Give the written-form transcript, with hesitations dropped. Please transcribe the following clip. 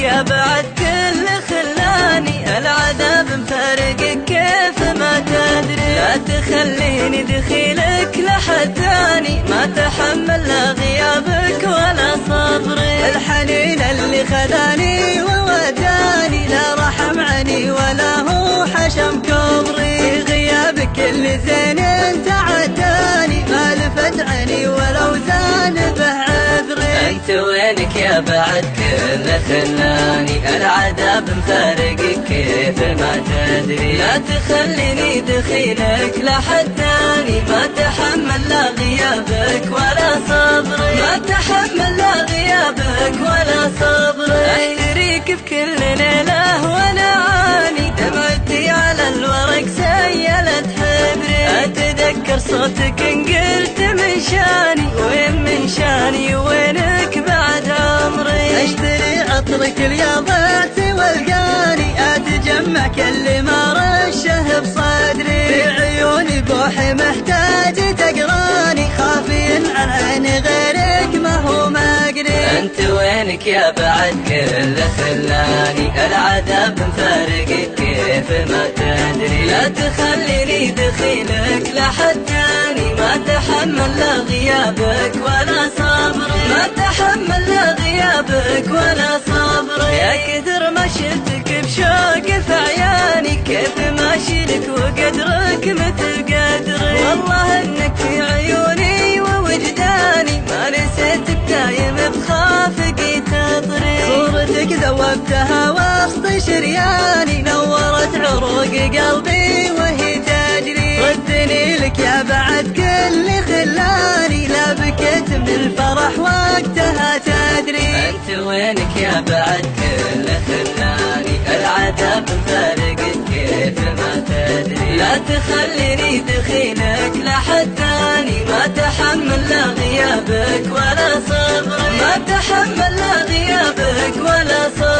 يا بعد كل خلاني العذاب مفارقك كيف ما تدري. لا تخليني دخيلك لحد ثاني ما تحمل لا غيابك ولا صبري. الحنين اللي خذاني ووداني لا رحم عني ولا هو حشم كبري. في غيابك اللي زين انت عداني ما لفت عني ولو زان به عذري. انت وينك يا بعد كل خلاني العذاب مفارقك كيف ما تدري. لا تخليني دخيلك لحد ثاني ما تحمل لا غيابك ولا صبري. ما تحمل لا غيابك ولا صبري. احتريك في كل ليله وانا عاني دمعتي على الورق سيلت حبري. اتذكر صوتك ان قلت من شاني وين من شاني وينك بعد عمري. اشتري عطرك الياضات والقاني اتجمع كل ما رشه بصدري. في عيوني بوحي محتاج تقراني خافين عن عين غيرك ما هو مقري. انت وينك يا بعد كل خلاني العذاب مفارقك كيف ما تدري. لا تخليني دخيلك لحد ثاني ما تحمل لا غيابك ولا صبري. ما تحمل لا غيابك ولا صبري. يا كثر ما شلتك بشوق في عياني كيف ما اشيلك وقدرك مثل قدري. والله انك في عيوني ووجداني ما نسيتك دايم بخافقي تطري. صورتك ذوبتها وسط شرياني نورت عروق قلبي وهي تجري. ردني لك يا بعد كل خلاني لا بكيت من الفرح وقتها تدري. انت وينك يا بعد كل خلاني العذاب مفارقك كيف ما تدري. لا تخليني دخيلك لحد ثاني ما تحمل لا غيابك ولا صبري. ما تحمل لا غيابك ولا صبري.